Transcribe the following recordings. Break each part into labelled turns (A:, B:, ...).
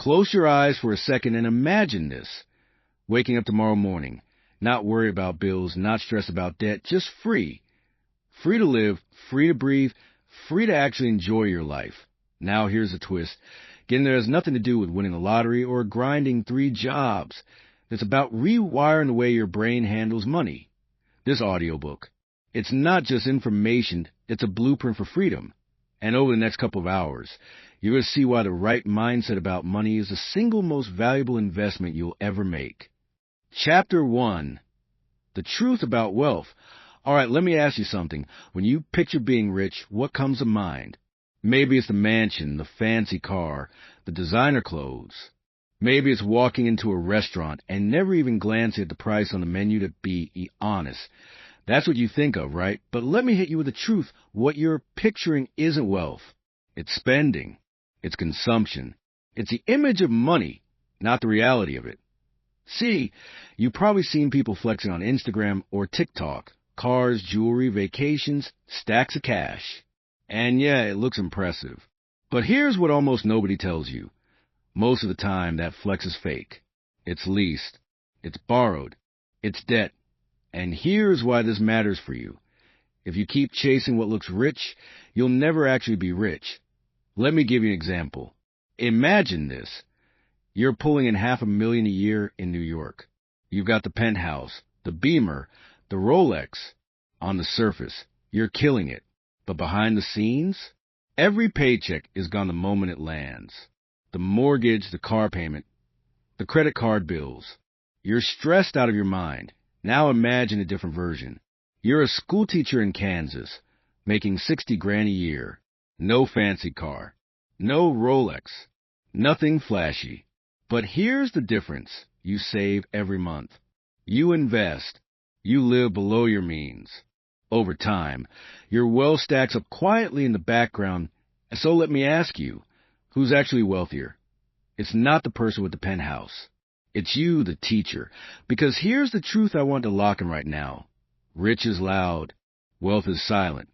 A: Close your eyes for a second and imagine this. Waking up tomorrow morning, not worried about bills, not stressed about debt, just free. Free to live, free to breathe, free to actually enjoy your life. Now here's the twist. Getting there has nothing to do with winning the lottery or grinding 3 jobs. It's about rewiring the way your brain handles money. This audiobook, it's not just information, it's a blueprint for freedom. And over the next couple of hours, you're going to see why the right mindset about money is the single most valuable investment you'll ever make. Chapter 1. The Truth About Wealth. All right, let me ask you something. When you picture being rich, what comes to mind? Maybe it's the mansion, the fancy car, the designer clothes. Maybe it's walking into a restaurant and never even glancing at the price on the menu to be honest. That's what you think of, right? But let me hit you with the truth. What you're picturing isn't wealth. It's spending. It's consumption. It's the image of money, not the reality of it. See, you've probably seen people flexing on Instagram or TikTok. Cars, jewelry, vacations, stacks of cash. And yeah, it looks impressive. But here's what almost nobody tells you. Most of the time, that flex is fake. It's leased. It's borrowed. It's debt. And here's why this matters for you. If you keep chasing what looks rich, you'll never actually be rich. Let me give you an example. Imagine this. You're pulling in $500,000 a year in New York. You've got the penthouse, the Beamer, the Rolex. On the surface, you're killing it. But behind the scenes, every paycheck is gone the moment it lands. The mortgage, the car payment, the credit card bills. You're stressed out of your mind. Now imagine a different version. You're a school teacher in Kansas, making $60,000 a year. No fancy car. No Rolex. Nothing flashy. But here's the difference. You save every month. You invest. You live below your means. Over time, your wealth stacks up quietly in the background. So let me ask you, who's actually wealthier? It's not the person with the penthouse. It's you, the teacher. Because here's the truth I want to lock in right now. Rich is loud. Wealth is silent.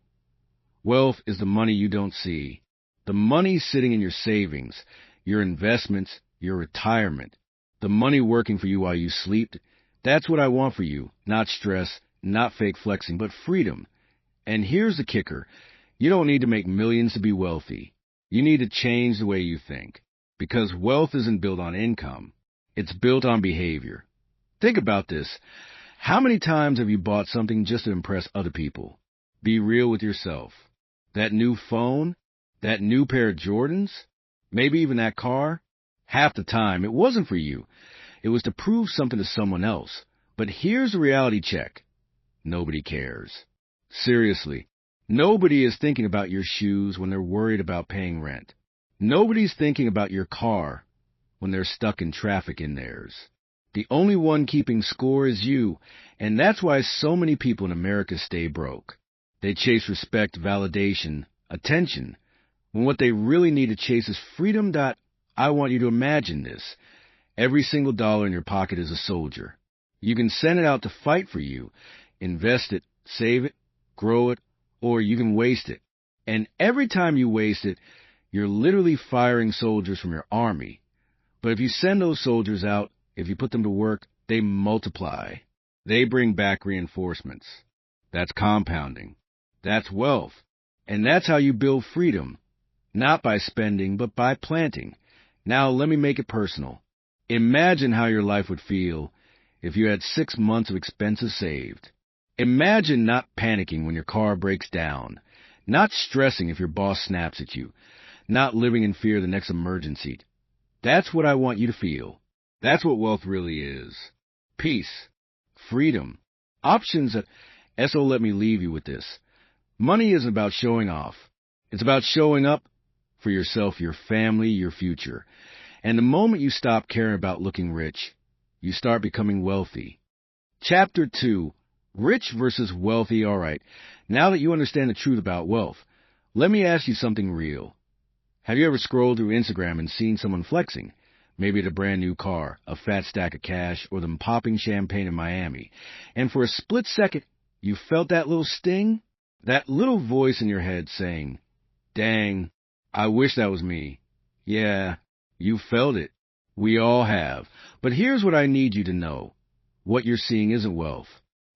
A: Wealth is the money you don't see. The money sitting in your savings, your investments, your retirement. The money working for you while you sleep. That's what I want for you. Not stress, not fake flexing, but freedom. And here's the kicker. You don't need to make millions to be wealthy. You need to change the way you think. Because wealth isn't built on income. It's built on behavior. Think about this. How many times have you bought something just to impress other people? Be real with yourself. That new phone? That new pair of Jordans? Maybe even that car? Half the time, it wasn't for you. It was to prove something to someone else. But here's the reality check. Nobody cares. Seriously. Nobody is thinking about your shoes when they're worried about paying rent. Nobody's thinking about your car when they're stuck in traffic in theirs. The only one keeping score is you, and that's why so many people in America stay broke. They chase respect, validation, attention, when what they really need to chase is freedom. I want you to imagine this. Every single dollar in your pocket is a soldier. You can send it out to fight for you, invest it, save it, grow it, or you can waste it. And every time you waste it, you're literally firing soldiers from your army. But if you send those soldiers out, if you put them to work, they multiply. They bring back reinforcements. That's compounding. That's wealth. And that's how you build freedom. Not by spending, but by planting. Now let me make it personal. Imagine how your life would feel if you had 6 months of expenses saved. Imagine not panicking when your car breaks down. Not stressing if your boss snaps at you. Not living in fear of the next emergency. That's what I want you to feel. That's what wealth really is. Peace. Freedom. Options that... So let me leave you with this. Money isn't about showing off. It's about showing up for yourself, your family, your future. And the moment you stop caring about looking rich, you start becoming wealthy. Chapter 2. Rich versus wealthy. All right. Now that you understand the truth about wealth, let me ask you something real. Have you ever scrolled through Instagram and seen someone flexing? Maybe at a brand new car, a fat stack of cash, or them popping champagne in Miami. And for a split second, you felt that little sting? That little voice in your head saying, dang, I wish that was me. Yeah, you felt it. We all have. But here's what I need you to know. What you're seeing isn't wealth.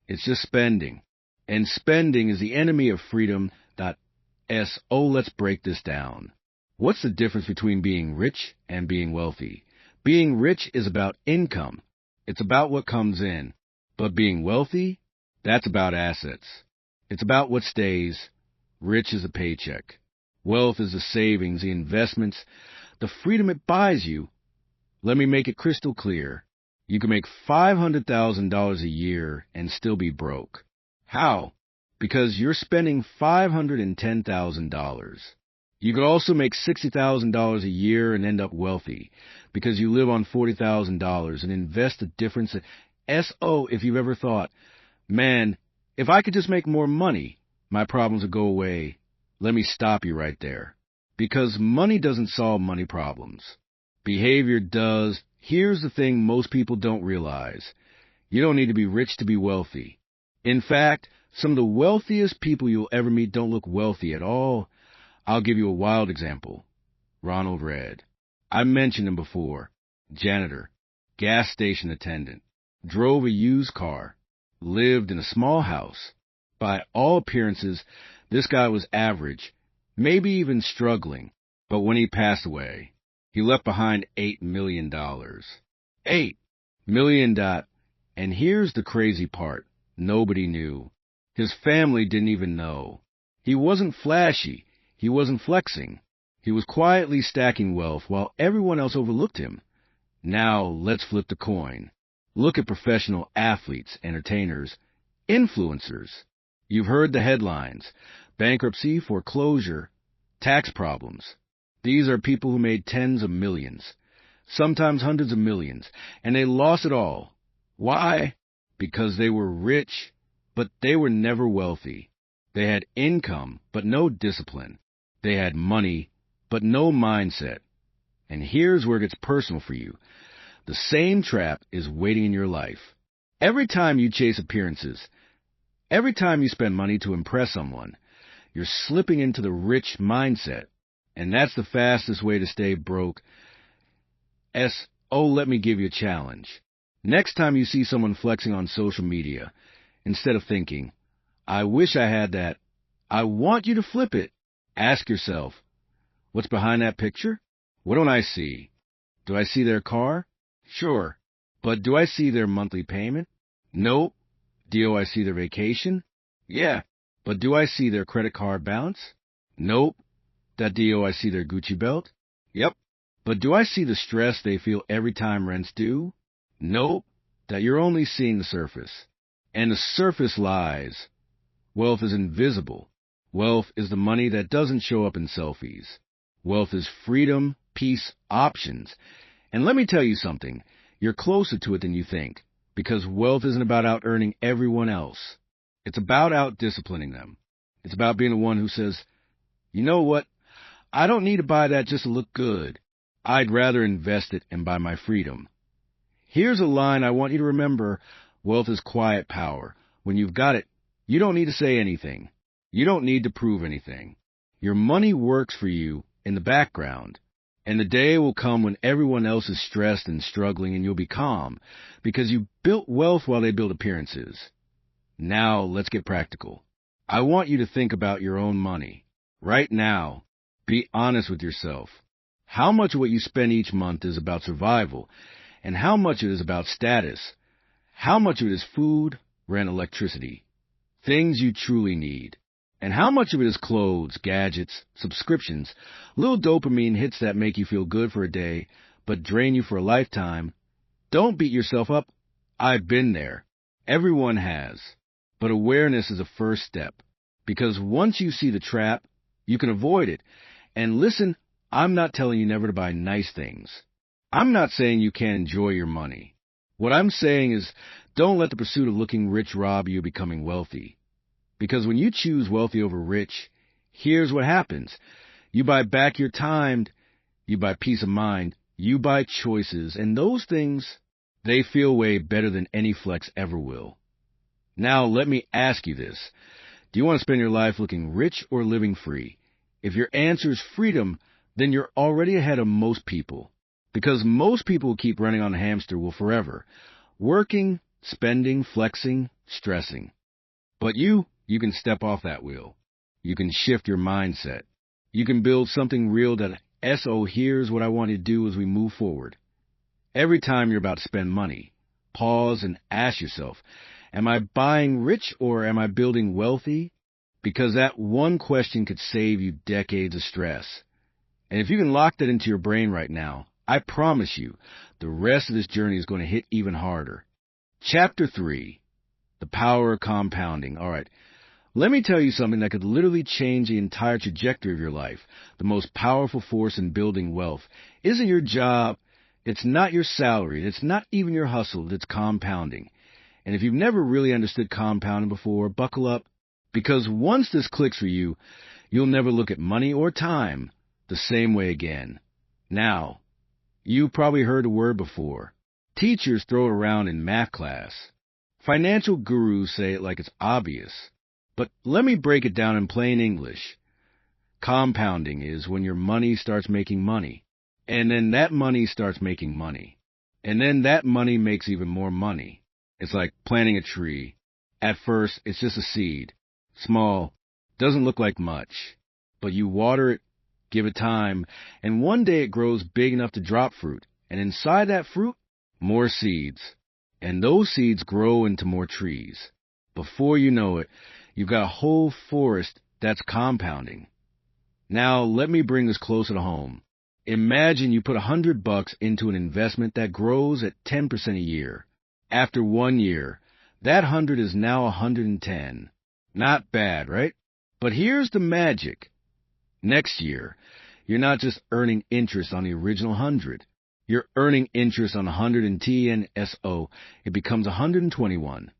A: It's just spending. And spending is the enemy of freedom. So let's break this down. What's the difference between being rich and being wealthy? Being rich is about income. It's about what comes in. But being wealthy, that's about assets. It's about what stays. Rich is a paycheck. Wealth is the savings, the investments, the freedom it buys you. Let me make it crystal clear. You can make $500,000 a year and still be broke. How? Because you're spending $510,000. You could also make $60,000 a year and end up wealthy because you live on $40,000 and invest the difference. If you've ever thought, man, if I could just make more money, my problems would go away. Let me stop you right there. Because money doesn't solve money problems. Behavior does. Here's the thing most people don't realize. You don't need to be rich to be wealthy. In fact, some of the wealthiest people you'll ever meet don't look wealthy at all. I'll give you a wild example. Ronald Red. I mentioned him before. Janitor, gas station attendant, drove a used car, lived in a small house. By all appearances, this guy was average, maybe even struggling. But when he passed away, he left behind $8 million. $8 million. And here's the crazy part. Nobody knew. His family didn't even know. He wasn't flashy. He wasn't flexing. He was quietly stacking wealth while everyone else overlooked him. Now let's flip the coin. Look at professional athletes, entertainers, influencers. You've heard the headlines. Bankruptcy, foreclosure, tax problems. These are people who made tens of millions, sometimes hundreds of millions, and they lost it all. Why? Because they were rich, but they were never wealthy. They had income, but no discipline. They had money, but no mindset. And here's where it gets personal for you. The same trap is waiting in your life. Every time you chase appearances, every time you spend money to impress someone, you're slipping into the rich mindset. And that's the fastest way to stay broke. Let me give you a challenge. Next time you see someone flexing on social media, instead of thinking, I wish I had that, I want you to flip it. Ask yourself, what's behind that picture? What don't I see? Do I see their car? Sure. But do I see their monthly payment? Nope. Do I see their vacation? Yeah. But do I see their credit card balance? Nope. Do I see their Gucci belt? Yep. But do I see the stress they feel every time rent's due? Nope. That you're only seeing the surface. And the surface lies. Wealth is invisible. Wealth is the money that doesn't show up in selfies. Wealth is freedom, peace, options. And let me tell you something. You're closer to it than you think. Because wealth isn't about out-earning everyone else. It's about out-disciplining them. It's about being the one who says, you know what? I don't need to buy that just to look good. I'd rather invest it and buy my freedom. Here's a line I want you to remember. Wealth is quiet power. When you've got it, you don't need to say anything. You don't need to prove anything. Your money works for you in the background. And the day will come when everyone else is stressed and struggling and you'll be calm because you built wealth while they built appearances. Now let's get practical. I want you to think about your own money. Right now, be honest with yourself. How much of what you spend each month is about survival, and how much of it is about status? How much of it is food, rent, electricity, things you truly need? And how much of it is clothes, gadgets, subscriptions, little dopamine hits that make you feel good for a day, but drain you for a lifetime? Don't beat yourself up. I've been there. Everyone has. But awareness is a first step, because once you see the trap, you can avoid it. And listen, I'm not telling you never to buy nice things. I'm not saying you can't enjoy your money. What I'm saying is don't let the pursuit of looking rich rob you of becoming wealthy. Because when you choose wealthy over rich, here's what happens. You buy back your time, you buy peace of mind, you buy choices, and those things, they feel way better than any flex ever will. Now let me ask you this. Do you want to spend your life looking rich or living free? If your answer is freedom, then you're already ahead of most people. Because most people who keep running on a hamster will forever. Working, spending, flexing, stressing. But you can step off that wheel. You can shift your mindset. You can build something real that here's what I want to do as we move forward. Every time you're about to spend money, pause and ask yourself, am I buying rich or am I building wealthy? Because that one question could save you decades of stress. And if you can lock that into your brain right now, I promise you, the rest of this journey is going to hit even harder. Chapter 3, The Power of Compounding. All right, let me tell you something that could literally change the entire trajectory of your life. The most powerful force in building wealth isn't your job, it's not your salary, it's not even your hustle, it's compounding. And if you've never really understood compounding before, buckle up, because once this clicks for you, you'll never look at money or time the same way again. Now, you probably heard the word before. Teachers throw it around in math class. Financial gurus say it like it's obvious. But let me break it down in plain English. Compounding is when your money starts making money. And then that money starts making money. And then that money makes even more money. It's like planting a tree. At first, it's just a seed. Small, doesn't look like much. But you water it, give it time, and one day it grows big enough to drop fruit. And inside that fruit, more seeds. And those seeds grow into more trees. Before you know it, you've got a whole forest that's compounding. Now, let me bring this closer to home. Imagine you put $100 into an investment that grows at 10% a year. After 1 year, that 100 is now 110. Not bad, right? But here's the magic. Next year, you're not just earning interest on the original 100. You're earning interest on 110 SO. It becomes 121,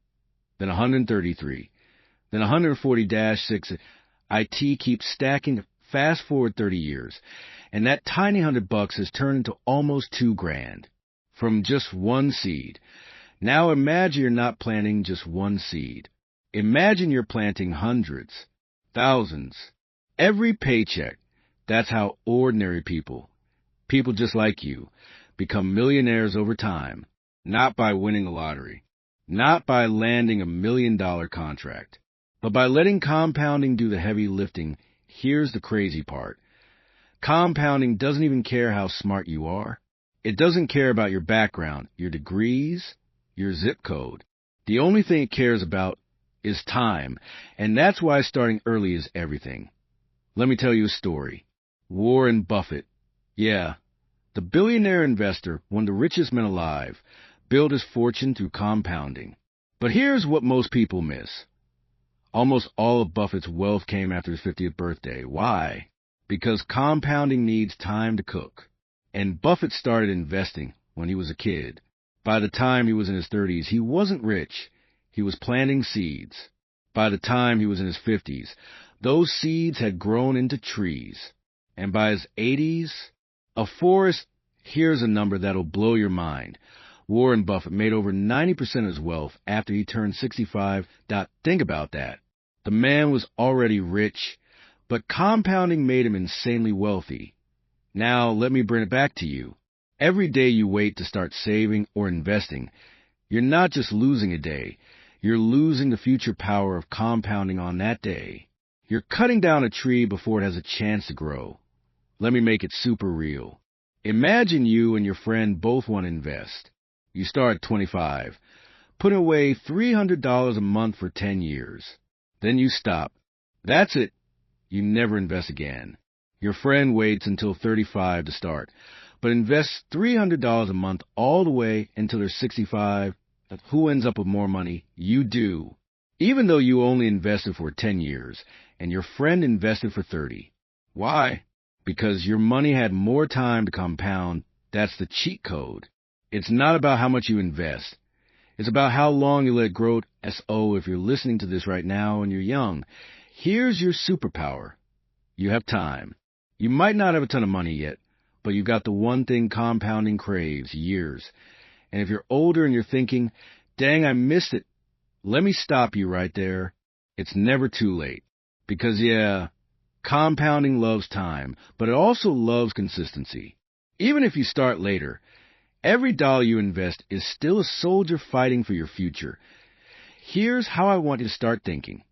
A: then 133, then 140-6. IT keeps stacking. Fast forward 30 years, and that tiny $100 has turned into almost $2,000 from just one seed. Now imagine you're not planting just one seed. Imagine you're planting hundreds, thousands. Every paycheck. That's how ordinary people just like you, become millionaires over time. Not by winning the lottery, not by landing $1 million contract, but by letting compounding do the heavy lifting. Here's the crazy part. Compounding doesn't even care how smart you are. It doesn't care about your background, your degrees, your zip code. The only thing it cares about is time, and that's why starting early is everything. Let me tell you a story. Warren Buffett. Yeah, the billionaire investor, one of the richest men alive, built his fortune through compounding. But here's what most people miss. Almost all of Buffett's wealth came after his 50th birthday. Why? Because compounding needs time to cook. And Buffett started investing when he was a kid. By the time he was in his 30s, he wasn't rich. He was planting seeds. By the time he was in his 50s, those seeds had grown into trees. And by his 80s, a forest. Here's a number that'll blow your mind. Warren Buffett made over 90% of his wealth after he turned 65. Think about that. The man was already rich, but compounding made him insanely wealthy. Now, let me bring it back to you. Every day you wait to start saving or investing, you're not just losing a day, you're losing the future power of compounding on that day. You're cutting down a tree before it has a chance to grow. Let me make it super real. Imagine you and your friend both want to invest. You start at 25, putting away $300 a month for 10 years. Then you stop. That's it. You never invest again. Your friend waits until 35 to start, but invests $300 a month all the way until they're 65. Who ends up with more money? You do. Even though you only invested for 10 years, and your friend invested for 30. Why? Because your money had more time to compound. That's the cheat code. It's not about how much you invest. It's about how long you let it grow. So if you're listening to this right now and you're young, here's your superpower. You have time. You might not have a ton of money yet, but you've got the one thing compounding craves, years. And if you're older and you're thinking, dang, I missed it, let me stop you right there. It's never too late. Because, yeah, compounding loves time, but it also loves consistency. Even if you start later, every dollar you invest is still a soldier fighting for your future. Here's how I want you to start thinking.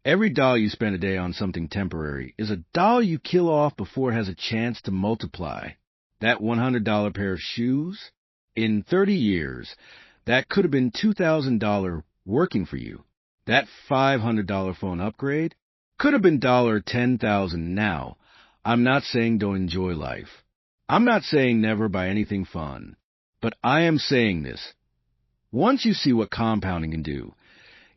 A: Every dollar you spend a day on something temporary is a dollar you kill off before it has a chance to multiply. That $100 pair of shoes, in 30 years, that could have been $2,000 working for you. That $500 phone upgrade could have been $10,000 now. I'm not saying don't enjoy life. I'm not saying never buy anything fun. But I am saying this. Once you see what compounding can do,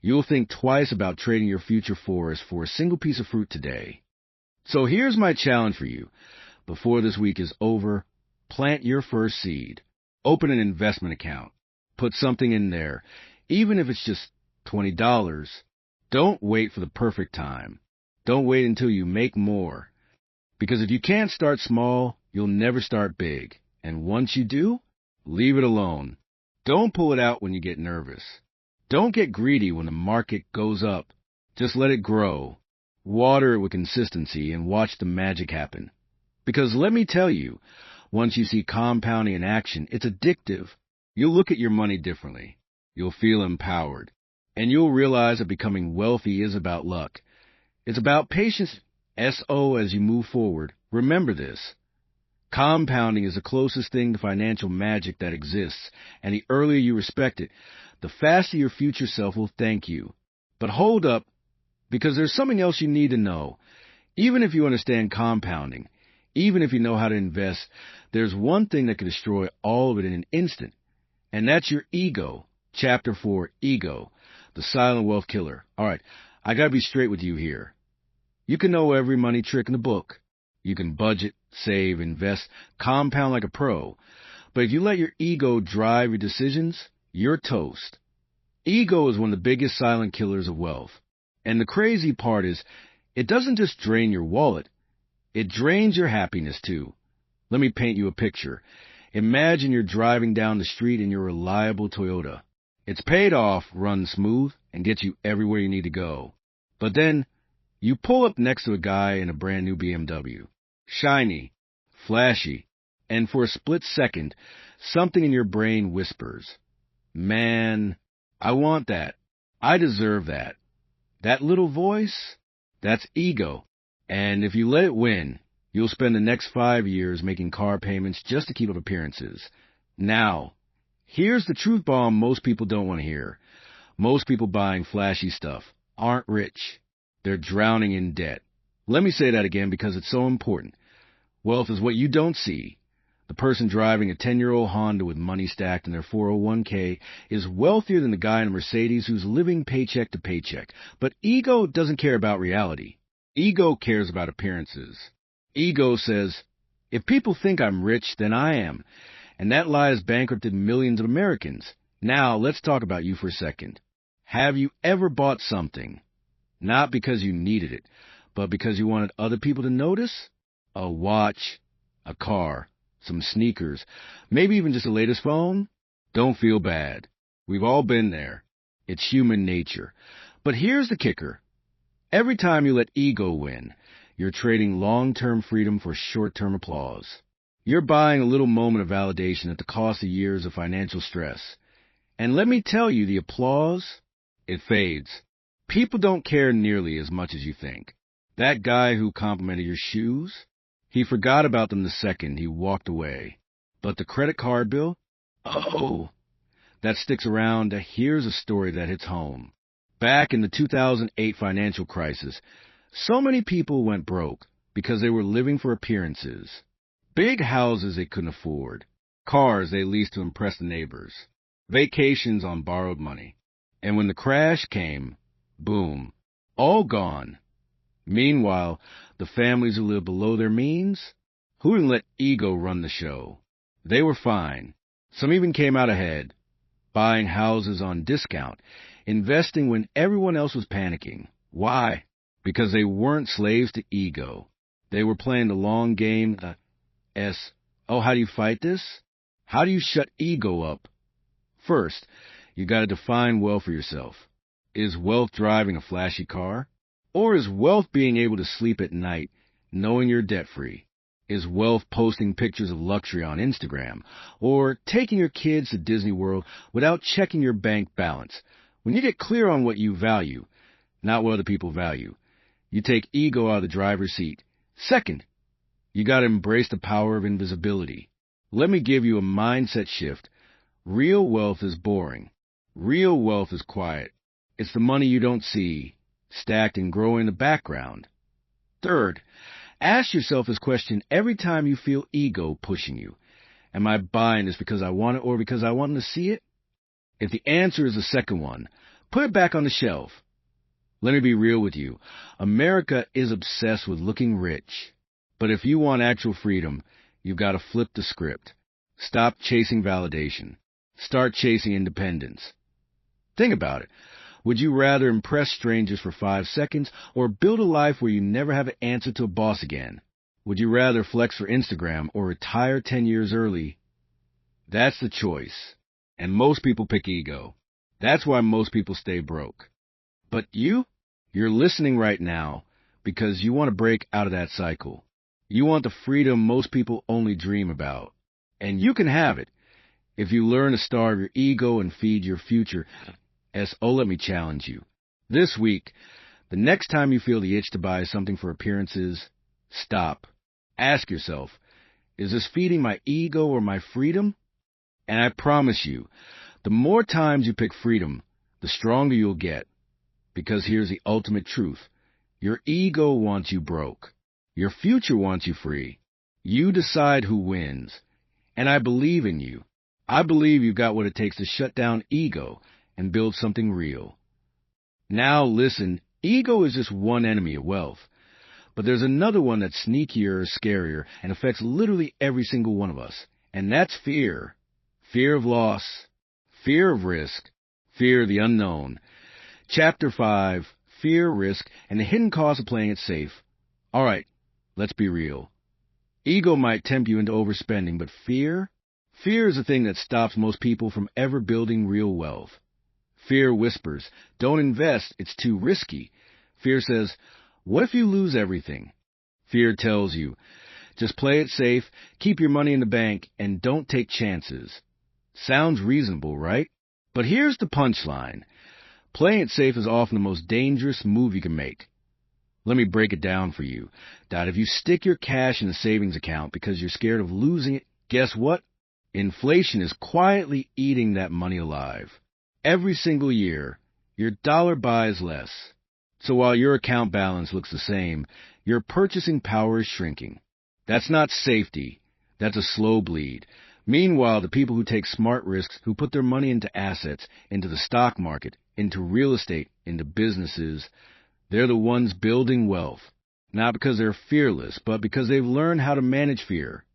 A: you'll think twice about trading your future forest for a single piece of fruit today. So here's my challenge for you. Before this week is over, plant your first seed. Open an investment account. Put something in there, even if it's just $20. Don't wait for the perfect time. Don't wait until you make more. Because if you can't start small, you'll never start big. And once you do, leave it alone. Don't pull it out when you get nervous. Don't get greedy when the market goes up. Just let it grow. Water it with consistency and watch the magic happen. Because let me tell you, once you see compounding in action, it's addictive. You'll look at your money differently. You'll feel empowered. And you'll realize that becoming wealthy is about luck. It's about patience. S.O. as you move forward. Remember this. Compounding is the closest thing to financial magic that exists, and the earlier you respect it, the faster your future self will thank you. But hold up, because there's something else you need to know. Even if you understand compounding, even if you know how to invest, there's one thing that can destroy all of it in an instant, and that's your ego. Chapter 4, Ego, the silent wealth killer. All right, I got to be straight with you here. You can know every money trick in the book. You can budget, save, invest, compound like a pro. But if you let your ego drive your decisions, you're toast. Ego is one of the biggest silent killers of wealth. And the crazy part is, it doesn't just drain your wallet. It drains your happiness, too. Let me paint you a picture. Imagine you're driving down the street in your reliable Toyota. It's paid off, runs smooth, and gets you everywhere you need to go. But then, you pull up next to a guy in a brand new BMW. Shiny, flashy, and for a split second, something in your brain whispers, "Man, I want that. I deserve that." That little voice, that's ego. And if you let it win, you'll spend the next 5 years making car payments just to keep up appearances. Now, here's the truth bomb most people don't want to hear. Most people buying flashy stuff aren't rich. They're drowning in debt. Let me say that again because it's so important. Wealth is what you don't see. The person driving a 10-year-old Honda with money stacked in their 401k is wealthier than the guy in a Mercedes who's living paycheck to paycheck. But ego doesn't care about reality. Ego cares about appearances. Ego says, if people think I'm rich, then I am. And that lie has bankrupted millions of Americans. Now, let's talk about you for a second. Have you ever bought something? Not because you needed it, but because you wanted other people to notice? A watch, a car, some sneakers, maybe even just the latest phone? Don't feel bad. We've all been there. It's human nature. But here's the kicker. Every time you let ego win, you're trading long-term freedom for short-term applause. You're buying a little moment of validation at the cost of years of financial stress. And let me tell you, the applause, it fades. People don't care nearly as much as you think. That guy who complimented your shoes, he forgot about them the second he walked away. But the credit card bill? Oh, that sticks around. Here's a story that hits home. Back in the 2008 financial crisis, so many people went broke because they were living for appearances. Big houses they couldn't afford, cars they leased to impress the neighbors, vacations on borrowed money. And when the crash came, boom, all gone. Meanwhile, the families who lived below their means, who didn't let ego run the show? They were fine. Some even came out ahead, buying houses on discount, investing when everyone else was panicking. Why? Because they weren't slaves to ego. They were playing the long game. Oh, how do you fight this? How do you shut ego up? First, you got to define wealth for yourself. Is wealth driving a flashy car? Or is wealth being able to sleep at night knowing you're debt-free? Is wealth posting pictures of luxury on Instagram, or taking your kids to Disney World without checking your bank balance? When you get clear on what you value, not what other people value, you take ego out of the driver's seat. Second, you got to embrace the power of invisibility. Let me give you a mindset shift. Real wealth is boring. Real wealth is quiet. It's the money you don't see, stacked and growing in the background. Third, ask yourself this question every time you feel ego pushing you. Am I buying this because I want it or because I want to see it? If the answer is the second one, put it back on the shelf. Let me be real with you. America is obsessed with looking rich. But if you want actual freedom, you've got to flip the script. Stop chasing validation. Start chasing independence. Think about it. Would you rather impress strangers for 5 seconds or build a life where you never have to answer to a boss again? Would you rather flex for Instagram or retire 10 years early? That's the choice. And most people pick ego. That's why most people stay broke. But you're listening right now because you want to break out of that cycle. You want the freedom most people only dream about. And you can have it if you learn to starve your ego and feed your future. Let me challenge you. This week, the next time you feel the itch to buy something for appearances, stop. Ask yourself, is this feeding my ego or my freedom? And I promise you, the more times you pick freedom, the stronger you'll get. Because here's the ultimate truth. Your ego wants you broke. Your future wants you free. You decide who wins. And I believe in you. I believe you've got what it takes to shut down ego and build something real. Now listen, ego is just one enemy of wealth. But there's another one that's sneakier, scarier, and affects literally every single one of us. And that's fear. Fear of loss. Fear of risk. Fear of the unknown. Chapter 5, Fear, Risk, and the Hidden Cost of Playing It Safe. All right, let's be real. Ego might tempt you into overspending, but fear? Fear is the thing that stops most people from ever building real wealth. Fear whispers, don't invest, it's too risky. Fear says, what if you lose everything? Fear tells you, just play it safe, keep your money in the bank, and don't take chances. Sounds reasonable, right? But here's the punchline. Playing it safe is often the most dangerous move you can make. Let me break it down for you. That if you stick your cash in a savings account because you're scared of losing it, guess what? Inflation is quietly eating that money alive. Every single year, your dollar buys less. So while your account balance looks the same, your purchasing power is shrinking. That's not safety. That's a slow bleed. Meanwhile, the people who take smart risks, who put their money into assets, into the stock market, into real estate, into businesses, they're the ones building wealth. Not because they're fearless, but because they've learned how to manage fear.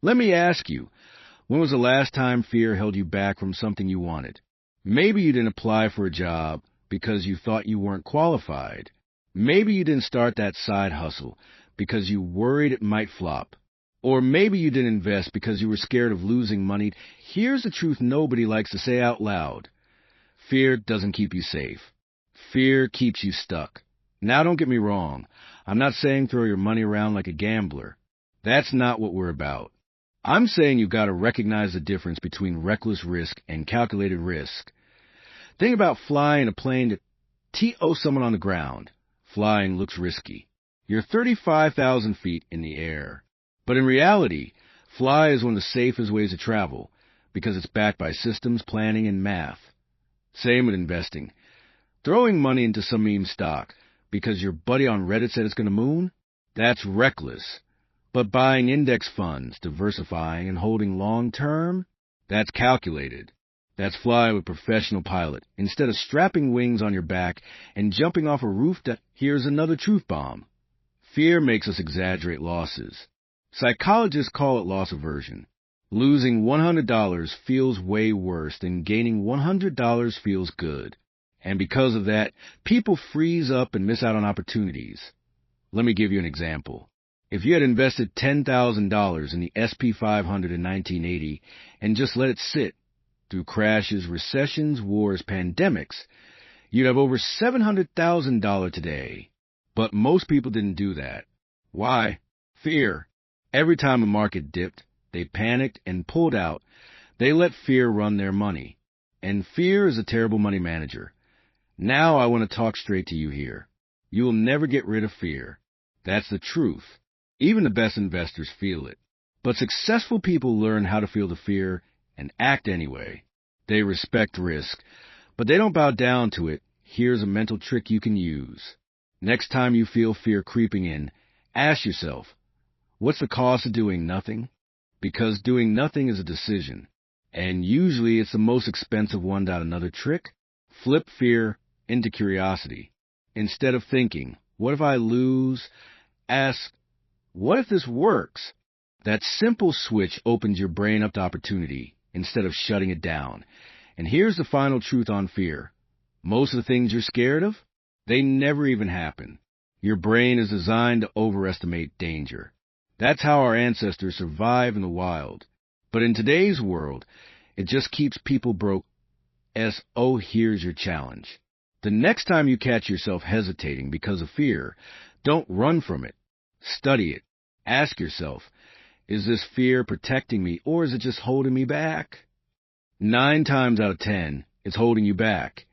A: Let me ask you, when was the last time fear held you back from something you wanted? Maybe you didn't apply for a job because you thought you weren't qualified. Maybe you didn't start that side hustle because you worried it might flop. Or maybe you didn't invest because you were scared of losing money. Here's the truth nobody likes to say out loud. Fear doesn't keep you safe. Fear keeps you stuck. Now don't get me wrong. I'm not saying throw your money around like a gambler. That's not what we're about. I'm saying you've got to recognize the difference between reckless risk and calculated risk. Think about flying a plane to TO someone on the ground. Flying looks risky. You're 35,000 feet in the air. But in reality, fly is one of the safest ways to travel because it's backed by systems, planning, and math. Same with investing. Throwing money into some meme stock because your buddy on Reddit said it's going to moon? That's reckless. But buying index funds, diversifying, and holding long-term? That's calculated. That's fly with professional pilot. Instead of strapping wings on your back and jumping off a roof, here's another truth bomb. Fear makes us exaggerate losses. Psychologists call it loss aversion. Losing $100 feels way worse than gaining $100 feels good. And because of that, people freeze up and miss out on opportunities. Let me give you an example. If you had invested $10,000 in the SP 500 in 1980 and just let it sit through crashes, recessions, wars, pandemics, you'd have over $700,000 today. But most people didn't do that. Why? Fear. Every time the market dipped, they panicked and pulled out. They let fear run their money. And fear is a terrible money manager. Now I want to talk straight to you here. You will never get rid of fear. That's the truth. Even the best investors feel it. But successful people learn how to feel the fear and act anyway. They respect risk, but they don't bow down to it. Here's a mental trick you can use. Next time you feel fear creeping in, ask yourself, what's the cost of doing nothing? Because doing nothing is a decision. And usually it's the most expensive one. Another trick? Flip fear into curiosity. Instead of thinking, what if I lose? Ask, what if this works? That simple switch opens your brain up to opportunity instead of shutting it down. And here's the final truth on fear. Most of the things you're scared of, they never even happen. Your brain is designed to overestimate danger. That's how our ancestors survive in the wild. But in today's world, it just keeps people broke. Oh, here's your challenge. The next time you catch yourself hesitating because of fear, don't run from it. Study it. Ask yourself, is this fear protecting me or is it just holding me back? 9 times out of 10, it's holding you back.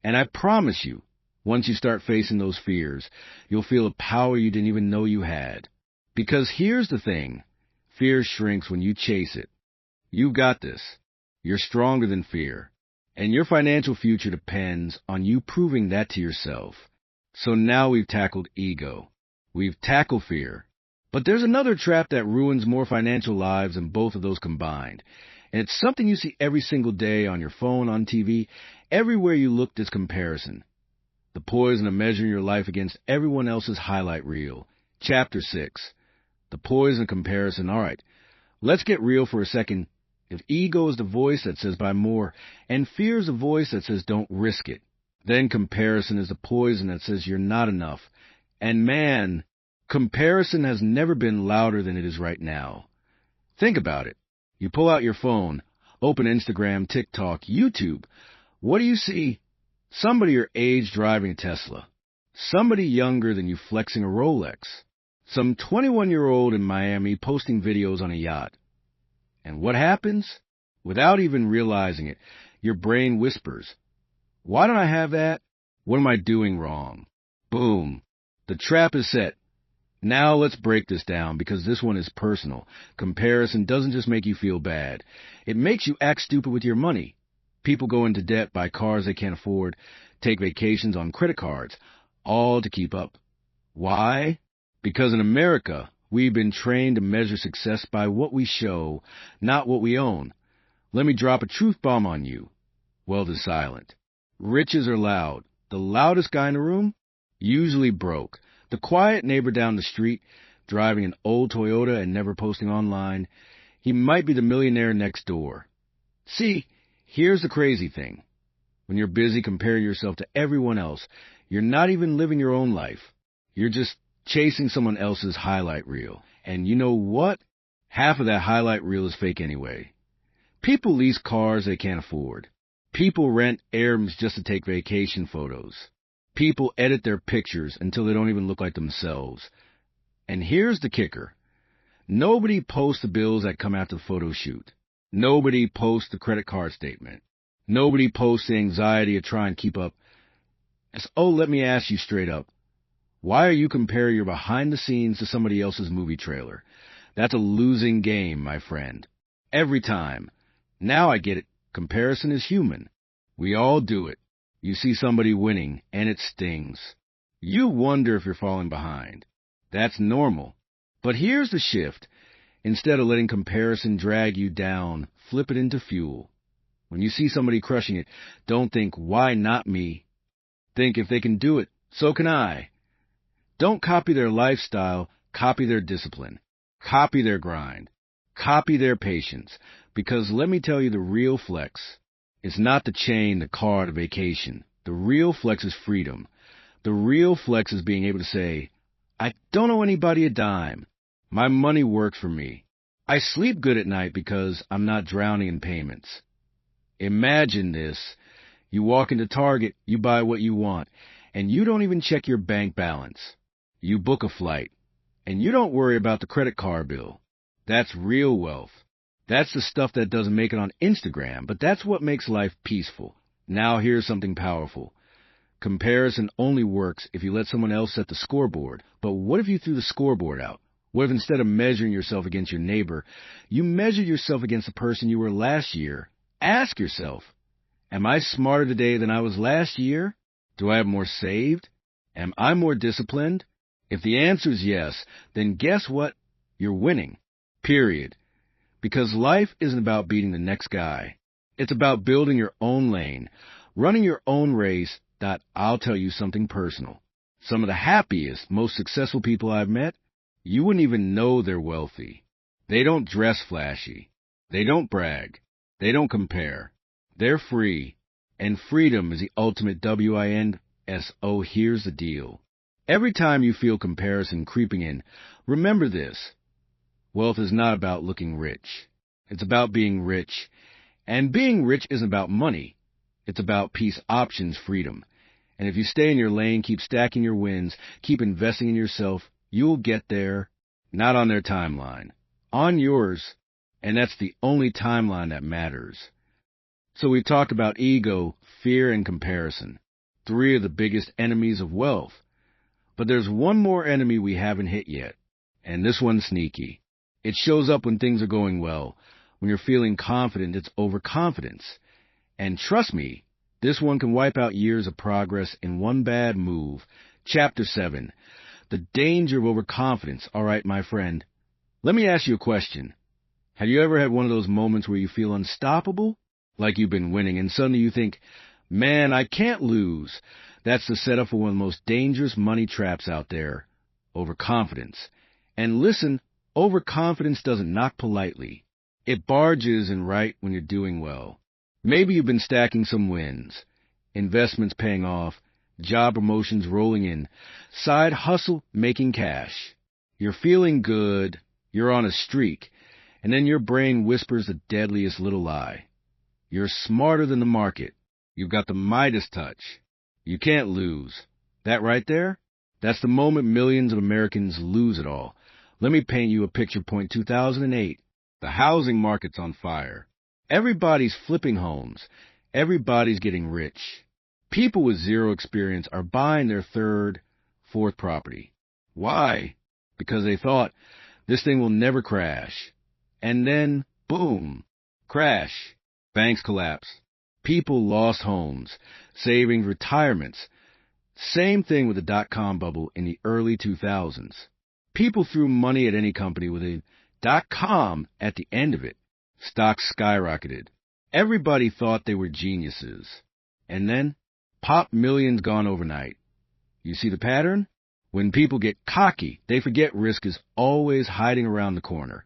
A: And I promise you, once you start facing those fears, you'll feel a power you didn't even know you had. Because here's the thing, fear shrinks when you chase it. You've got this. You're stronger than fear. And your financial future depends on you proving that to yourself. So now we've tackled ego. We've tackled fear. But there's another trap that ruins more financial lives than both of those combined. And it's something you see every single day on your phone, on TV. Everywhere you look, this comparison. The poison of measuring your life against everyone else's highlight reel. Chapter 6. The poison of comparison. All right, let's get real for a second. If ego is the voice that says buy more, and fear is the voice that says don't risk it, then comparison is the poison that says you're not enough. And man, comparison has never been louder than it is right now. Think about it. You pull out your phone, open Instagram, TikTok, YouTube. What do you see? Somebody your age driving a Tesla. Somebody younger than you flexing a Rolex. Some 21-year-old in Miami posting videos on a yacht. And what happens? Without even realizing it, your brain whispers, why don't I have that? What am I doing wrong? Boom. The trap is set. Now let's break this down because this one is personal. Comparison doesn't just make you feel bad. It makes you act stupid with your money. People go into debt, buy cars they can't afford, take vacations on credit cards, all to keep up. Why? Because in America, we've been trained to measure success by what we show, not what we own. Let me drop a truth bomb on you. Wealth is silent. Riches are loud. The loudest guy in the room? Usually broke. The quiet neighbor down the street, driving an old Toyota and never posting online, he might be the millionaire next door. See, here's the crazy thing. When you're busy comparing yourself to everyone else, you're not even living your own life. You're just chasing someone else's highlight reel. And you know what? Half of that highlight reel is fake anyway. People lease cars they can't afford. People rent Airbnbs just to take vacation photos. People edit their pictures until they don't even look like themselves. And here's the kicker. Nobody posts the bills that come after the photo shoot. Nobody posts the credit card statement. Nobody posts the anxiety of trying to keep up. Let me ask you straight up. Why are you comparing your behind the scenes to somebody else's movie trailer? That's a losing game, my friend. Every time. Now I get it. Comparison is human. We all do it. You see somebody winning, and it stings. You wonder if you're falling behind. That's normal. But here's the shift. Instead of letting comparison drag you down, flip it into fuel. When you see somebody crushing it, don't think, why not me? Think, if they can do it, so can I. Don't copy their lifestyle, copy their discipline. Copy their grind. Copy their patience. Because let me tell you the real flex. It's not the chain, the car, the vacation. The real flex is freedom. The real flex is being able to say, I don't owe anybody a dime. My money works for me. I sleep good at night because I'm not drowning in payments. Imagine this. You walk into Target, you buy what you want, and you don't even check your bank balance. You book a flight, and you don't worry about the credit card bill. That's real wealth. That's the stuff that doesn't make it on Instagram, but that's what makes life peaceful. Now here's something powerful. Comparison only works if you let someone else set the scoreboard. But what if you threw the scoreboard out? What if instead of measuring yourself against your neighbor, you measured yourself against the person you were last year? Ask yourself, am I smarter today than I was last year? Do I have more saved? Am I more disciplined? If the answer is yes, then guess what? You're winning. Period. Because life isn't about beating the next guy. It's about building your own lane, running your own race. I'll tell you something personal. Some of the happiest, most successful people I've met, you wouldn't even know they're wealthy. They don't dress flashy. They don't brag. They don't compare. They're free. And freedom is the ultimate WINSO. Here's the deal. Every time you feel comparison creeping in, remember this. Wealth is not about looking rich. It's about being rich. And being rich isn't about money. It's about peace, options, freedom. And if you stay in your lane, keep stacking your wins, keep investing in yourself, you'll get there, not on their timeline, on yours. And that's the only timeline that matters. So we've talked about ego, fear, and comparison, 3 of the biggest enemies of wealth. But there's one more enemy we haven't hit yet, and this one's sneaky. It shows up when things are going well. When you're feeling confident, it's overconfidence. And trust me, this one can wipe out years of progress in one bad move. Chapter 7, The Danger of Overconfidence. All right, my friend, let me ask you a question. Have you ever had one of those moments where you feel unstoppable? Like you've been winning, and suddenly you think, man, I can't lose. That's the setup for one of the most dangerous money traps out there, overconfidence. And listen, overconfidence doesn't knock politely. It barges in right when you're doing well. Maybe you've been stacking some wins, investments paying off, job promotions rolling in, side hustle making cash. You're feeling good, you're on a streak, and then your brain whispers the deadliest little lie. You're smarter than the market. You've got the Midas touch. You can't lose. That right there? That's the moment millions of Americans lose it all. Let me paint you a picture point. 2008. The housing market's on fire. Everybody's flipping homes. Everybody's getting rich. People with zero experience are buying their third, fourth property. Why? Because they thought, this thing will never crash. And then, boom, crash. Banks collapse. People lost homes, savings, retirements. Same thing with the dot-com bubble in the early 2000s. People threw money at any company with a .com at the end of it. Stocks skyrocketed. Everybody thought they were geniuses. And then, pop, millions gone overnight. You see the pattern? When people get cocky, they forget risk is always hiding around the corner.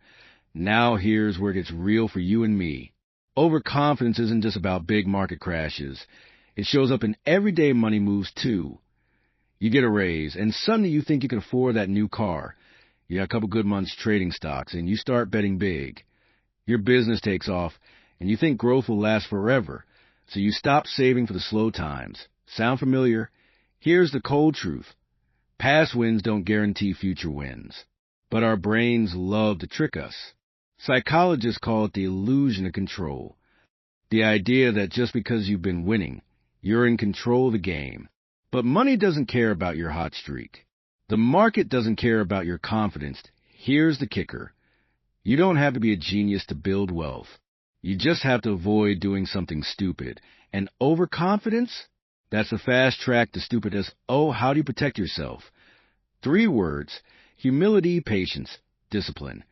A: Now here's where it gets real for you and me. Overconfidence isn't just about big market crashes. It shows up in everyday money moves too. You get a raise, and suddenly you think you can afford that new car. You got a couple good months trading stocks, and you start betting big. Your business takes off, and you think growth will last forever, so you stop saving for the slow times. Sound familiar? Here's the cold truth. Past wins don't guarantee future wins, but our brains love to trick us. Psychologists call it the illusion of control. The idea that just because you've been winning, you're in control of the game. But money doesn't care about your hot streak. The market doesn't care about your confidence. Here's the kicker. You don't have to be a genius to build wealth. You just have to avoid doing something stupid. And overconfidence? That's the fast track to stupidness. Oh, how do you protect yourself? 3 words: humility, patience, discipline.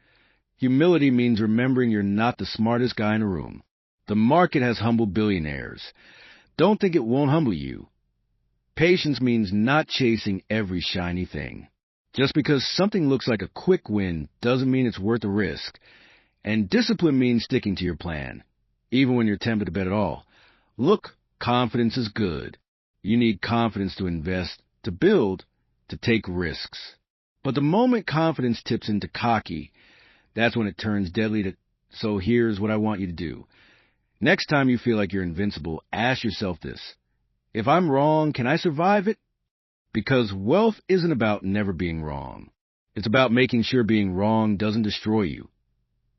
A: Humility means remembering you're not the smartest guy in the room. The market has humbled billionaires. Don't think it won't humble you. Patience means not chasing every shiny thing. Just because something looks like a quick win doesn't mean it's worth the risk. And discipline means sticking to your plan, even when you're tempted to bet at all. Look, confidence is good. You need confidence to invest, to build, to take risks. But the moment confidence tips into cocky, that's when it turns deadly. So here's what I want you to do. Next time you feel like you're invincible, ask yourself this. If I'm wrong, can I survive it? Because wealth isn't about never being wrong. It's about making sure being wrong doesn't destroy you.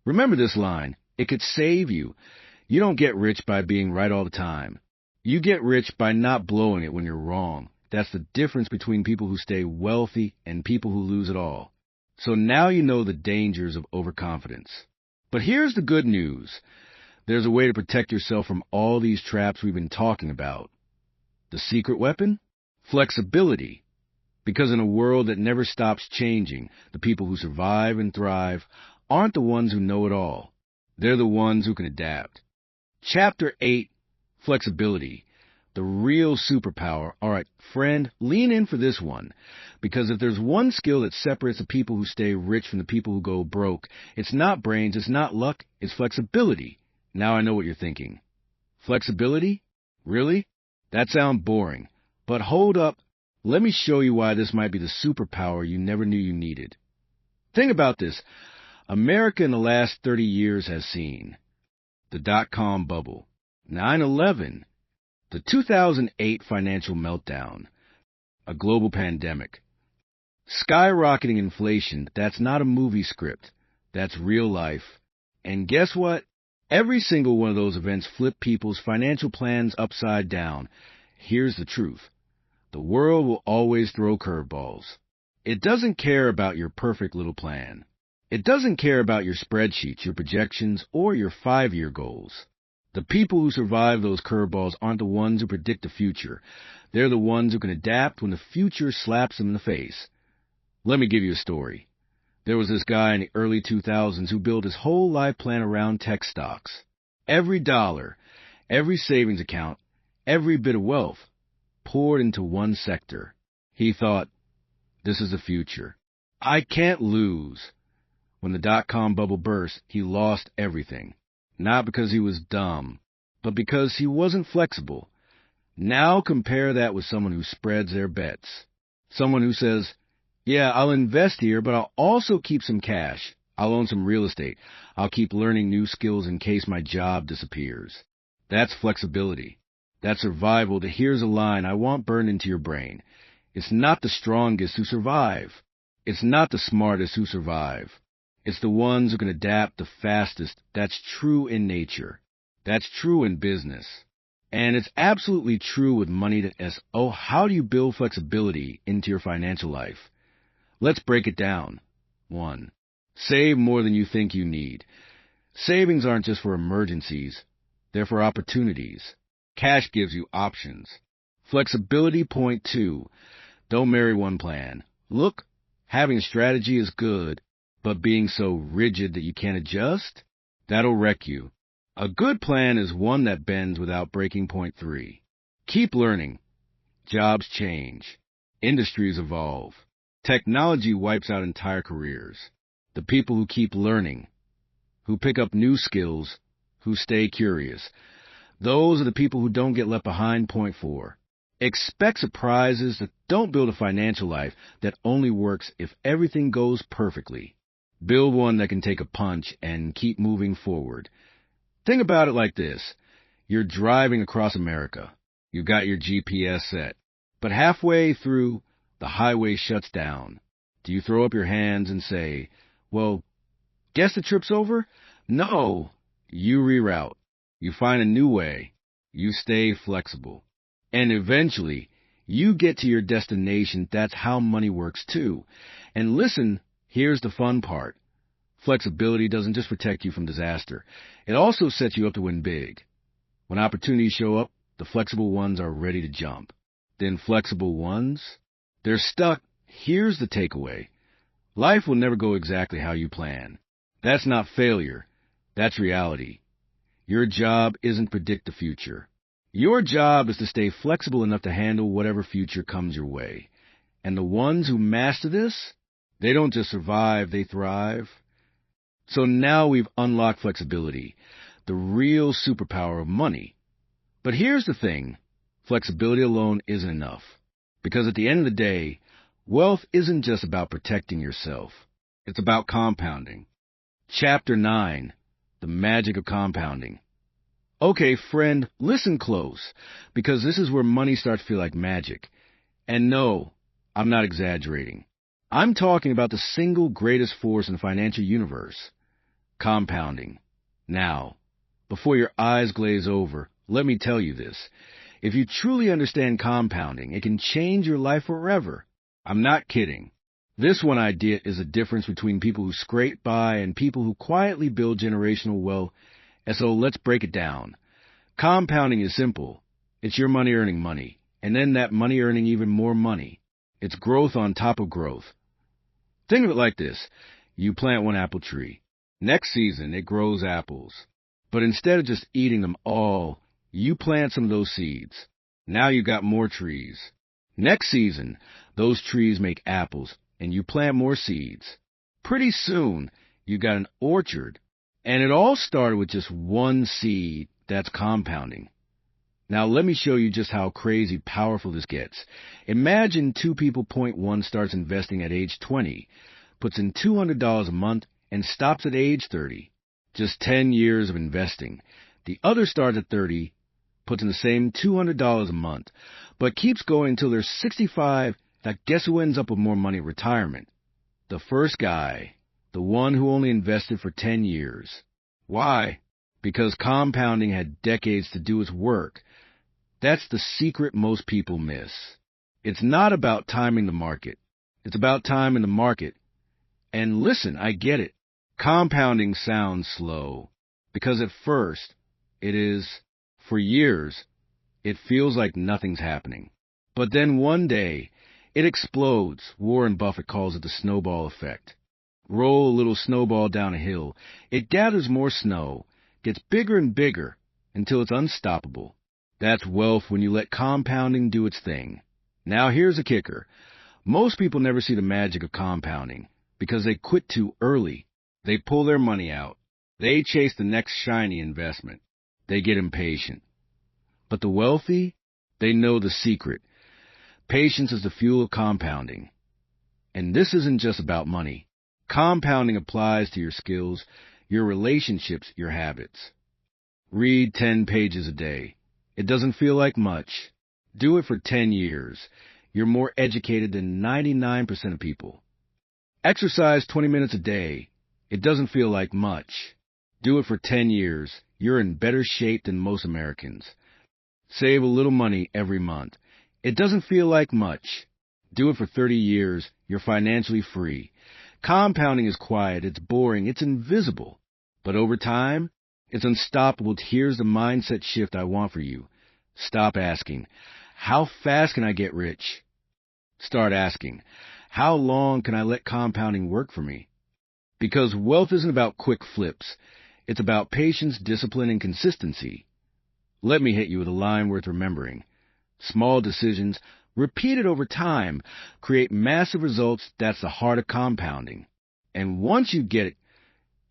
A: Remember this line. It could save you. You don't get rich by being right all the time. You get rich by not blowing it when you're wrong. That's the difference between people who stay wealthy and people who lose it all. So now you know the dangers of overconfidence. But here's the good news. There's a way to protect yourself from all these traps we've been talking about. The secret weapon? Flexibility. Because in a world that never stops changing, the people who survive and thrive aren't the ones who know it all. They're the ones who can adapt. Chapter 8, Flexibility. The real superpower. All right, friend, lean in for this one. Because if there's one skill that separates the people who stay rich from the people who go broke, it's not brains, it's not luck, it's flexibility. Now I know what you're thinking. Flexibility? Really? That sounds boring. But hold up. Let me show you why this might be the superpower you never knew you needed. Think about this. America in the last 30 years has seen the dot-com bubble, 9/11, the 2008 financial meltdown, a global pandemic, skyrocketing inflation. That's not a movie script. That's real life. And guess what? Every single one of those events flipped people's financial plans upside down. Here's the truth. The world will always throw curveballs. It doesn't care about your perfect little plan. It doesn't care about your spreadsheets, your projections, or your 5-year goals. The people who survive those curveballs aren't the ones who predict the future. They're the ones who can adapt when the future slaps them in the face. Let me give you a story. There was this guy in the early 2000s who built his whole life plan around tech stocks. Every dollar, every savings account, every bit of wealth poured into one sector. He thought, this is the future. I can't lose. When the dot-com bubble burst, he lost everything. Not because he was dumb, but because he wasn't flexible. Now compare that with someone who spreads their bets. Someone who says, yeah, I'll invest here, but I'll also keep some cash. I'll own some real estate. I'll keep learning new skills in case my job disappears. That's flexibility. That's survival. Here's a line I want burned into your brain. It's not the strongest who survive. It's not the smartest who survive. It's the ones who can adapt the fastest. That's true in nature. That's true in business. And it's absolutely true with money. How do you build flexibility into your financial life? Let's break it down. 1. Save more than you think you need. Savings aren't just for emergencies. They're for opportunities. Cash gives you options. Flexibility. Point 2. Don't marry one plan. Look, having a strategy is good, but being so rigid that you can't adjust, that'll wreck you. A good plan is one that bends without breaking. Point 3. Keep learning. Jobs change. Industries evolve. Technology wipes out entire careers. The people who keep learning, who pick up new skills, who stay curious, those are the people who don't get left behind. Point 4. Expect surprises that don't build a financial life that only works if everything goes perfectly. Build one that can take a punch and keep moving forward. Think about it like this. You're driving across America. You've got your GPS set. But halfway through, the highway shuts down. Do you throw up your hands and say, well, guess the trip's over? No. You reroute. You find a new way. You stay flexible. And eventually, you get to your destination. That's how money works too. And listen, here's the fun part. Flexibility doesn't just protect you from disaster. It also sets you up to win big. When opportunities show up, the flexible ones are ready to jump. The inflexible ones, they're stuck. Here's the takeaway. Life will never go exactly how you plan. That's not failure. That's reality. Your job isn't to predict the future. Your job is to stay flexible enough to handle whatever future comes your way. And the ones who master this, they don't just survive, they thrive. So now we've unlocked flexibility, the real superpower of money. But here's the thing. Flexibility alone isn't enough. Because at the end of the day, wealth isn't just about protecting yourself. It's about compounding. Chapter 9, The Magic of Compounding. Okay, friend, listen close, because this is where money starts to feel like magic. And no, I'm not exaggerating. I'm talking about the single greatest force in the financial universe, Compounding. Now, before your eyes glaze over, let me tell you this. If you truly understand compounding, it can change your life forever. I'm not kidding. This one idea is the difference between people who scrape by and people who quietly build generational wealth. And so let's break it down. Compounding is simple. It's your money earning money, and then that money earning even more money. It's growth on top of growth. Think of it like this. You plant one apple tree. Next season, it grows apples. But instead of just eating them all, you plant some of those seeds. Now you got more trees. Next season, those trees make apples, and you plant more seeds. Pretty soon, you got an orchard. And it all started with just one seed. That's compounding. Now let me show you just how crazy powerful this gets. Imagine two people. Point one starts investing at age 20, puts in $200 a month, and stops at age 30. Just 10 years of investing. The other starts at 30, puts in the same $200 a month, but keeps going until they're 65. Now guess who ends up with more money at retirement? The first guy, the one who only invested for 10 years. Why? Because compounding had decades to do its work. That's the secret most people miss. It's not about timing the market. It's about timing the market. And listen, I get it. Compounding sounds slow. Because at first, it is. For years, it feels like nothing's happening. But then one day, it explodes. Warren Buffett calls it the snowball effect. Roll a little snowball down a hill. It gathers more snow, gets bigger and bigger, until it's unstoppable. That's wealth when you let compounding do its thing. Now here's a kicker. Most people never see the magic of compounding because they quit too early. They pull their money out. They chase the next shiny investment. They get impatient. But the wealthy, they know the secret. Patience is the fuel of compounding. And this isn't just about money. Compounding applies to your skills, your relationships, your habits. Read 10 pages a day. It doesn't feel like much. Do it for 10 years. You're more educated than 99% of people. Exercise 20 minutes a day. It doesn't feel like much. Do it for 10 years. You're in better shape than most Americans. Save a little money every month. It doesn't feel like much. Do it for 30 years. You're financially free. Compounding is quiet. It's boring. It's invisible. But over time, it's unstoppable. Here's the mindset shift I want for you. Stop asking, how fast can I get rich? Start asking, how long can I let compounding work for me? Because wealth isn't about quick flips. It's about patience, discipline, and consistency. Let me hit you with a line worth remembering. Small decisions, repeated over time, create massive results. That's the heart of compounding. And once you get it,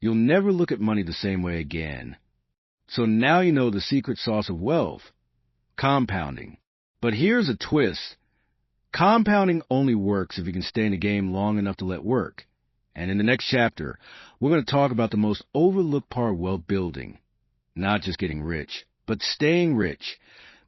A: you'll never look at money the same way again. So now you know the secret sauce of wealth. Compounding. But here's a twist. Compounding only works if you can stay in the game long enough to let work. And in the next chapter, we're going to talk about the most overlooked part of wealth building. Not just getting rich, but staying rich.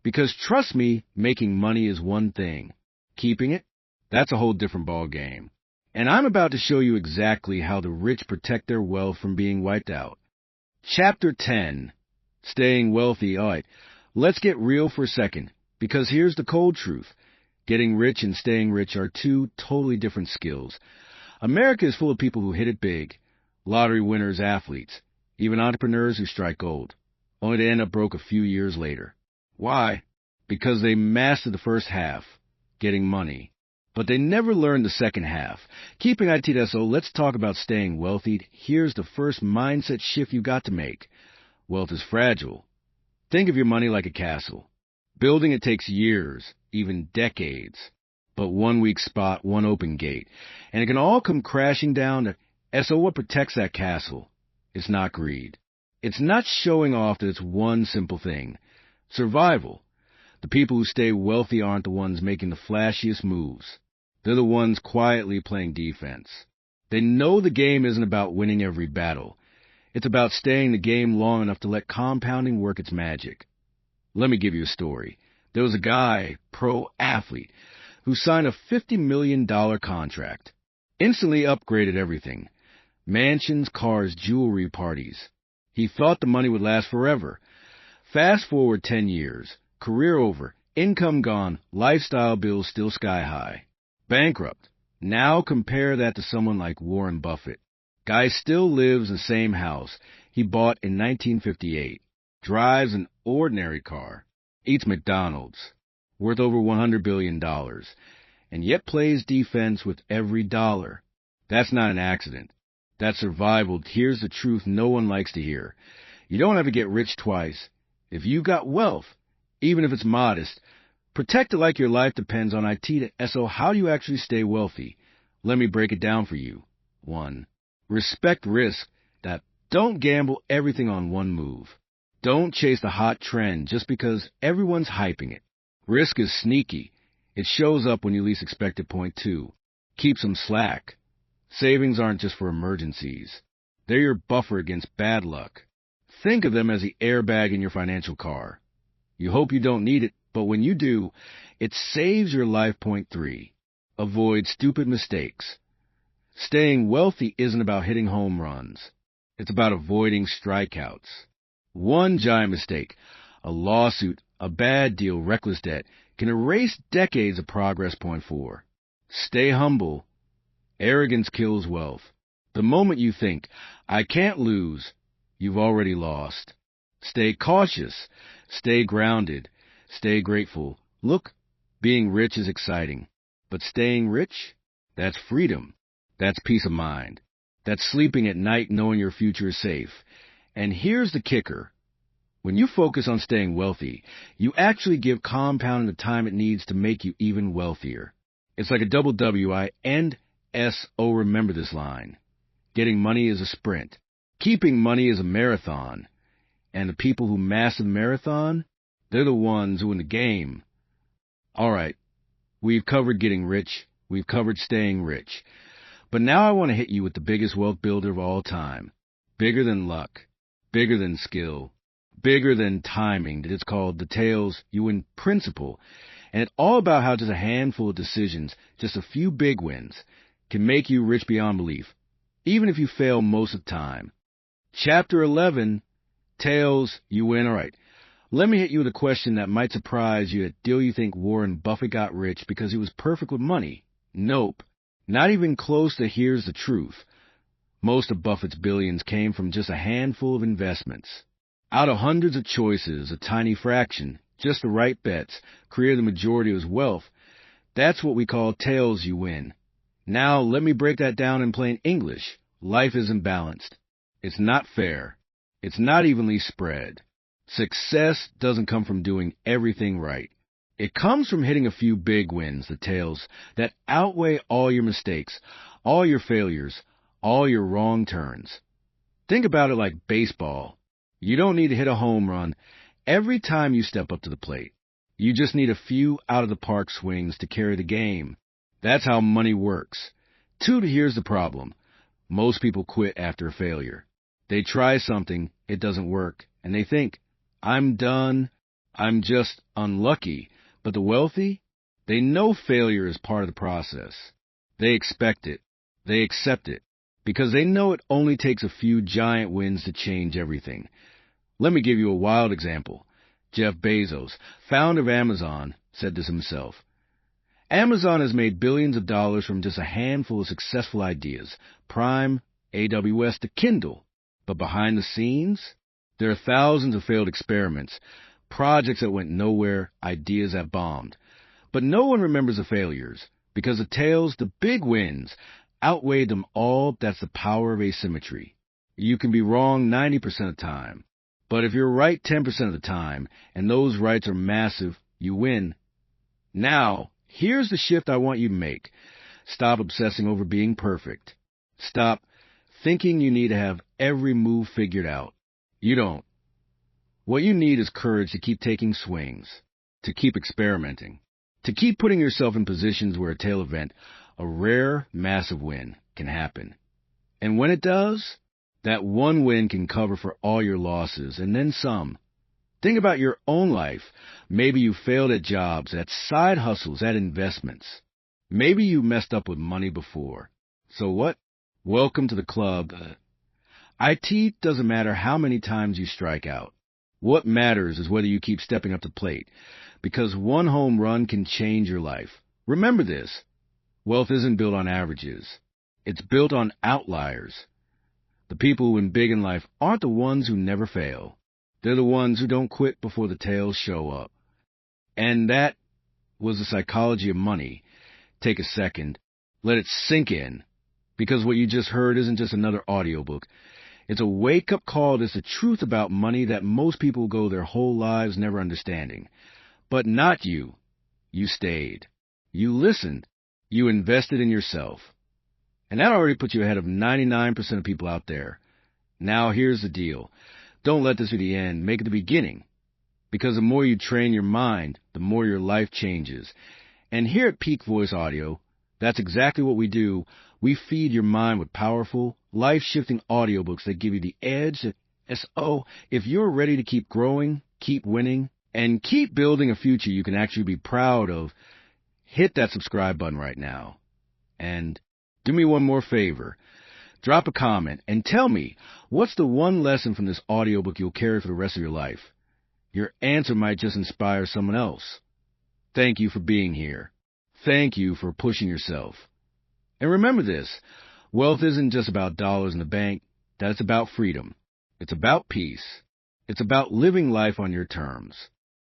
A: Because trust me, making money is one thing. Keeping it, that's a whole different ball game. And I'm about to show you exactly how the rich protect their wealth from being wiped out. Chapter 10. Staying wealthy. All right, let's get real for a second, because here's the cold truth. Getting rich and staying rich are two totally different skills. America is full of people who hit it big. Lottery winners, athletes, even entrepreneurs who strike gold, only to end up broke a few years later. Why? Because they mastered the first half, getting money. But they never learned the second half. Keeping IT SO, let's talk about staying wealthy. Here's the first mindset shift you got to make. Wealth is fragile. Think of your money like a castle. Building it takes years, even decades. But one weak spot, one open gate, and it can all come crashing down to SO. What protects that castle? It's not greed. It's not showing off that it's one simple thing. Survival. The people who stay wealthy aren't the ones making the flashiest moves. They're the ones quietly playing defense. They know the game isn't about winning every battle. It's about staying in the game long enough to let compounding work its magic. Let me give you a story. There was a guy, pro athlete, who signed a $50 million contract. Instantly upgraded everything. Mansions, cars, jewelry, parties. He thought the money would last forever. Fast forward 10 years. Career over. Income gone. Lifestyle bills still sky high. Bankrupt. Now compare that to someone like Warren Buffett. Guy still lives in the same house he bought in 1958. Drives an ordinary car. Eats McDonald's. Worth over $100 billion. And yet plays defense with every dollar. That's not an accident. That's survival. Here's the truth no one likes to hear. You don't have to get rich twice. If you've got wealth, even if it's modest, protect it like your life depends on it. So how do you actually stay wealthy? Let me break it down for you. 1. Respect risk. Don't gamble everything on one move. Don't chase the hot trend just because everyone's hyping it. Risk is sneaky. It shows up when you least expect it. 2. Keep some slack. Savings aren't just for emergencies. They're your buffer against bad luck. Think of them as the airbag in your financial car. You hope you don't need it, but when you do, it saves your life. 3. Avoid stupid mistakes. Staying wealthy isn't about hitting home runs. It's about avoiding strikeouts. One giant mistake, a lawsuit, a bad deal, reckless debt, can erase decades of progress. 4. Stay humble. Arrogance kills wealth. The moment you think, I can't lose, you've already lost. Stay cautious. Stay grounded. Stay grateful. Look, being rich is exciting. But staying rich? That's freedom. That's peace of mind. That's sleeping at night knowing your future is safe. And here's the kicker. When you focus on staying wealthy, you actually give compounding the time it needs to make you even wealthier. It's like a double W-I-N-S-O. Remember this line. Getting money is a sprint. Keeping money is a marathon. And the people who master the marathon, they're the ones who win the game. All right, we've covered getting rich. We've covered staying rich. But now I want to hit you with the biggest wealth builder of all time. Bigger than luck. Bigger than skill. Bigger than timing. It's called the Tails You Win Principle. And it's all about how just a handful of decisions, just a few big wins, can make you rich beyond belief, even if you fail most of the time. Chapter 11, Tails You Win. All right, let me hit you with a question that might surprise you. Do you think Warren Buffett got rich because he was perfect with money? Nope. Not even close to here's the truth. Most of Buffett's billions came from just a handful of investments. Out of hundreds of choices, a tiny fraction, just the right bets, created the majority of his wealth. That's what we call tails you win. Now, let me break that down in plain English. Life isn't balanced. It's not fair. It's not evenly spread. Success doesn't come from doing everything right. It comes from hitting a few big wins, the tails, that outweigh all your mistakes, all your failures, all your wrong turns. Think about it like baseball. You don't need to hit a home run every time you step up to the plate. You just need a few out-of-the-park swings to carry the game. That's how money works. 2, here's the problem. Most people quit after a failure. They try something, it doesn't work, and they think, I'm done, I'm just unlucky. But the wealthy, they know failure is part of the process. They expect it. They accept it. Because they know it only takes a few giant wins to change everything. Let me give you a wild example. Jeff Bezos, founder of Amazon, said this himself. Amazon has made billions of dollars from just a handful of successful ideas. Prime, AWS to Kindle. But behind the scenes, there are thousands of failed experiments. Projects that went nowhere, ideas that bombed. But no one remembers the failures, because the tails, the big wins, outweighed them all. That's the power of asymmetry. You can be wrong 90% of the time, but if you're right 10% of the time, and those rights are massive, you win. Now, here's the shift I want you to make. Stop obsessing over being perfect. Stop thinking you need to have every move figured out. You don't. What you need is courage to keep taking swings, to keep experimenting, to keep putting yourself in positions where a tail event, a rare, massive win, can happen. And when it does, that one win can cover for all your losses, and then some. Think about your own life. Maybe you failed at jobs, at side hustles, at investments. Maybe you messed up with money before. So what? Welcome to the club. IT doesn't matter how many times you strike out. What matters is whether you keep stepping up to the plate, because one home run can change your life. Remember this. Wealth isn't built on averages. It's built on outliers. The people who win big in life aren't the ones who never fail. They're the ones who don't quit before the tails show up. And that was the psychology of money. Take a second. Let it sink in. Because what you just heard isn't just another audiobook. It's a wake-up call that's the truth about money that most people go their whole lives never understanding. But not you. You stayed. You listened. You invested in yourself. And that already puts you ahead of 99% of people out there. Now here's the deal. Don't let this be the end. Make it the beginning. Because the more you train your mind, the more your life changes. And here at PeakVoice Audio, that's exactly what we do. We feed your mind with powerful, life-shifting audiobooks that give you the edge. So, if you're ready to keep growing, keep winning, and keep building a future you can actually be proud of, hit that subscribe button right now. And do me one more favor. Drop a comment and tell me, what's the one lesson from this audiobook you'll carry for the rest of your life? Your answer might just inspire someone else. Thank you for being here. Thank you for pushing yourself. And remember this, wealth isn't just about dollars in the bank. That's about freedom. It's about peace. It's about living life on your terms.